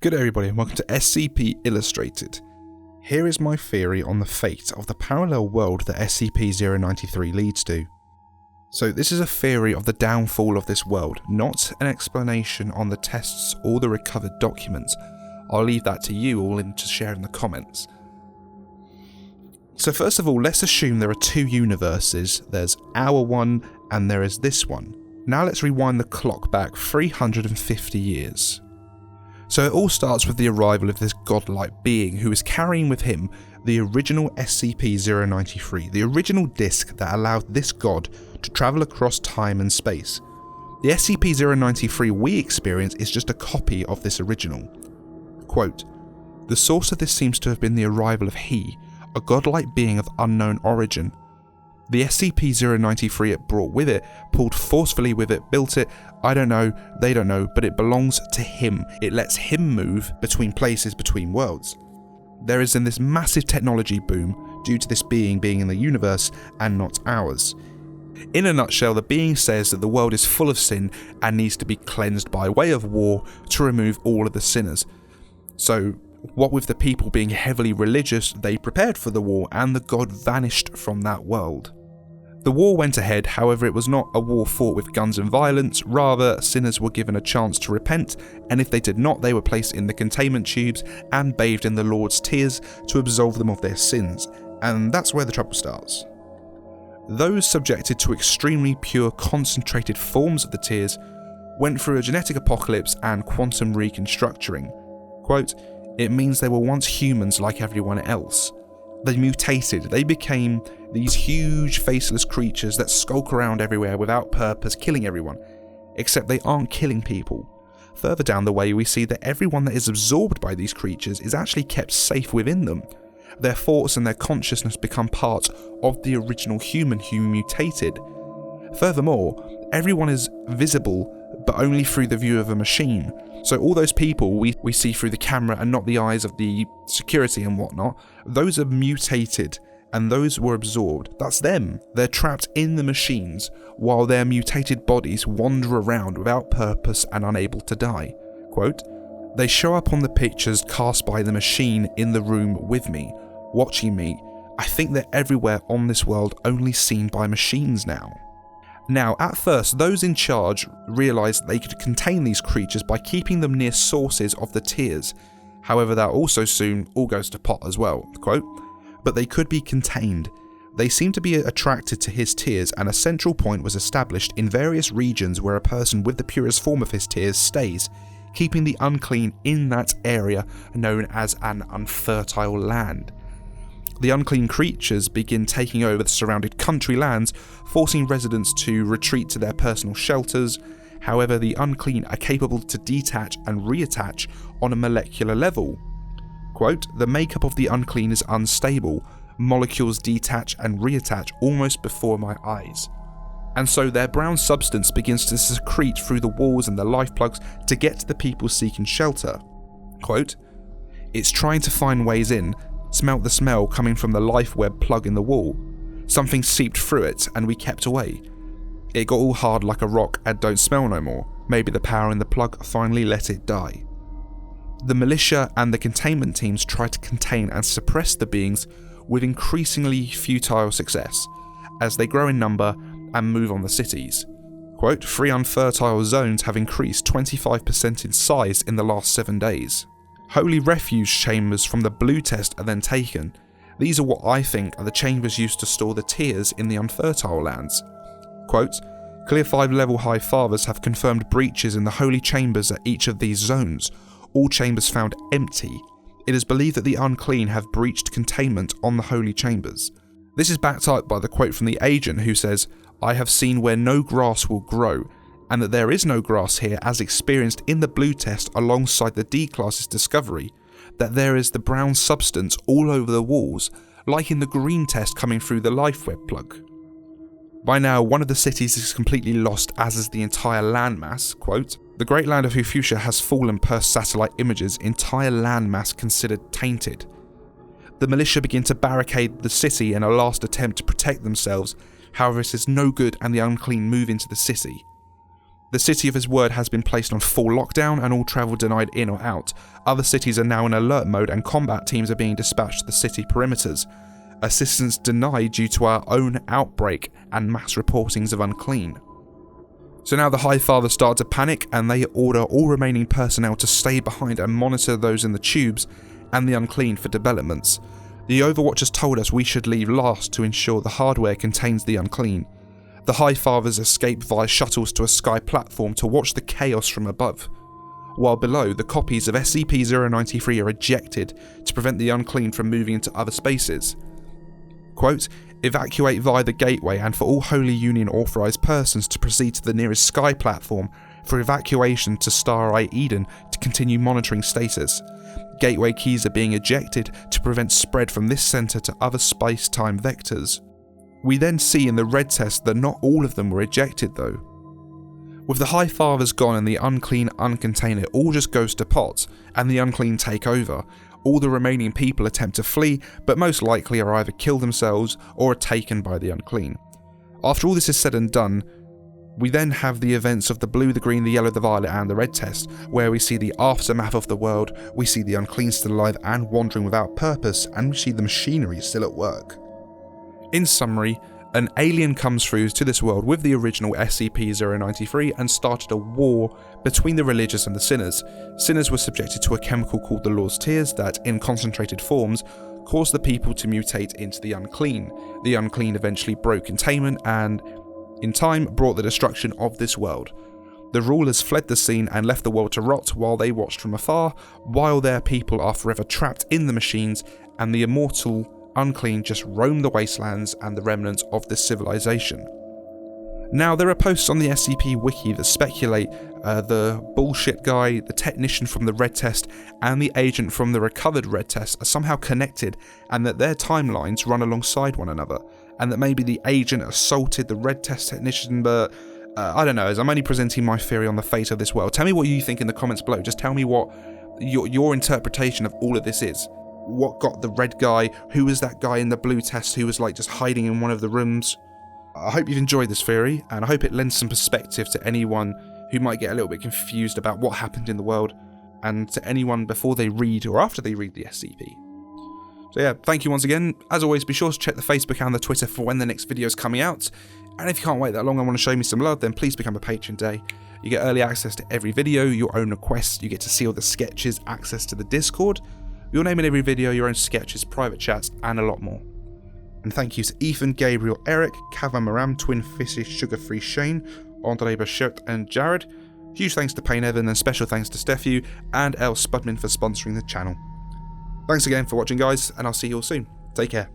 Good day everybody and welcome to SCP Illustrated. Here is my theory on the fate of the parallel world that SCP-093 leads to. So this is a theory of the downfall of this world, not an explanation on the tests or the recovered documents. I'll leave that to you all to share in the comments. So first of all, let's assume there are two universes. There's our one and there is this one. Now let's rewind the clock back 350 years. So it all starts with the arrival of this godlike being who is carrying with him the original SCP-093, the original disk that allowed this god to travel across time and space. The SCP-093 we experience is just a copy of this original. Quote, "The source of this seems to have been the arrival of he, a godlike being of unknown origin. The SCP-093 it brought with it, pulled forcefully with it, built it, I don't know, they don't know, but it belongs to him. It lets him move between places, between worlds. There is in this massive technology boom due to this being in the universe and not ours. In a nutshell, the being says that the world is full of sin and needs to be cleansed by way of war to remove all of the sinners. So, what with the people being heavily religious, they prepared for the war and the god vanished from that world. The war went ahead, however it was not a war fought with guns and violence, rather sinners were given a chance to repent, and if they did not they were placed in the containment tubes and bathed in the Lord's tears to absolve them of their sins, and that's where the trouble starts. Those subjected to extremely pure concentrated forms of the tears went through a genetic apocalypse and quantum reconstructuring. Quote, "It means they were once humans like everyone else. They mutated, they became these huge faceless creatures that skulk around everywhere without purpose, killing everyone. Except they aren't killing people. Further down the way we see that everyone that is absorbed by these creatures is actually kept safe within them. Their thoughts and their consciousness become part of the original human who mutated. Furthermore, everyone is visible but only through the view of a machine. So all those people we see through the camera and not the eyes of the security and whatnot, those are mutated and those were absorbed. That's them. They're trapped in the machines while their mutated bodies wander around without purpose and unable to die." Quote, "They show up on the pictures cast by the machine in the room with me, watching me. I think they're everywhere on this world, only seen by machines now." Now, at first, those in charge realised they could contain these creatures by keeping them near sources of the tears. However, that also soon all goes to pot as well. Quote, "But they could be contained. They seemed to be attracted to his tears, and a central point was established in various regions where a person with the purest form of his tears stays, keeping the unclean in that area known as an unfertile land. The unclean creatures begin taking over the surrounded country lands, forcing residents to retreat to their personal shelters. However, the unclean are capable to detach and reattach on a molecular level. Quote, "The makeup of the unclean is unstable. Molecules detach and reattach almost before my eyes. And so their brown substance begins to secrete through the walls and the life plugs to get to the people seeking shelter. Quote, "It's trying to find ways in. Smelt the smell coming from the life web plug in the wall. Something seeped through it and we kept away. It got all hard like a rock and don't smell no more. Maybe the power in the plug finally let it die. The militia and the containment teams try to contain and suppress the beings with increasingly futile success as they grow in number and move on the cities. Quote, 3 unfertile zones have increased 25% in size in the last 7 days. Holy refuge chambers from the blue test are then taken. These are what I think are the chambers used to store the tears in the unfertile lands. Quote, Clear 5 level high fathers have confirmed breaches in the holy chambers at each of these zones. All chambers found empty. It is believed that the unclean have breached containment on the holy chambers." This is backed up by the quote from the agent who says, "I have seen where no grass will grow, and that there is no grass here as experienced in the blue test alongside the D-class's discovery, that there is the brown substance all over the walls, like in the green test coming through the life web plug. By now, one of the cities is completely lost, as is the entire landmass." Quote, "The great land of Hufusha has fallen per satellite images, entire landmass considered tainted. The militia begin to barricade the city in a last attempt to protect themselves, however it is no good and the unclean move into the city. The city of his word has been placed on full lockdown and all travel denied in or out. Other cities are now in alert mode and combat teams are being dispatched to the city perimeters. Assistance denied due to our own outbreak and mass reportings of unclean. So now the High Father start to panic and they order all remaining personnel to stay behind and monitor those in the tubes and the unclean for developments. The Overwatchers told us we should leave last to ensure the hardware contains the unclean. The High Fathers escape via shuttles to a sky platform to watch the chaos from above, while below the copies of SCP-093 are ejected to prevent the unclean from moving into other spaces. Quote, evacuate via the gateway and for all Holy Union authorised persons to proceed to the nearest sky platform for evacuation to Star Eye Eden to continue monitoring status. Gateway keys are being ejected to prevent spread from this centre to other space-time vectors. We then see in the red test that not all of them were ejected though. With the High Fathers gone and the unclean uncontained, it all just goes to pot and the unclean take over. All the remaining people attempt to flee, but most likely are either killed themselves or are taken by the unclean. After all this is said and done, we then have the events of the blue, the green, the yellow, the violet and the red test, where we see the aftermath of the world, we see the unclean still alive and wandering without purpose, and we see the machinery still at work. In summary, an alien comes through to this world with the original SCP-093 and started a war between the religious and the sinners. Sinners were subjected to a chemical called the Lord's Tears that, in concentrated forms, caused the people to mutate into the unclean. The unclean eventually broke containment and, in time, brought the destruction of this world. The rulers fled the scene and left the world to rot while they watched from afar, while their people are forever trapped in the machines, and the immortal unclean just roam the wastelands and the remnants of this civilization. Now, there are posts on the SCP wiki that speculate the bullshit guy, the technician from the red test, and the agent from the recovered red test are somehow connected and that their timelines run alongside one another, and that maybe the agent assaulted the red test technician, but I don't know, as I'm only presenting my theory on the fate of this world. Tell me what you think in the comments below. Just tell me what your interpretation of all of this is. What got the red guy? Who was that guy in the blue test who was like just hiding in one of the rooms? I hope you've enjoyed this theory, and I hope it lends some perspective to anyone who might get a little bit confused about what happened in the world, and to anyone before they read or after they read the SCP. So yeah, thank you once again. As always, be sure to check the Facebook and the Twitter for when the next video is coming out. And if you can't wait that long and want to show me some love, then please become a patron today. You get early access to every video, your own requests, you get to see all the sketches, access to the Discord, your name in every video, your own sketches, private chats, and a lot more. And thank you to Ethan, Gabriel, Eric, Kava Maram, Twin Fishy, Sugar Free Shane, Andre Bachert, and Jared. Huge thanks to Payne Evan, and special thanks to Steffu and El Spudman for sponsoring the channel. Thanks again for watching, guys, and I'll see you all soon. Take care.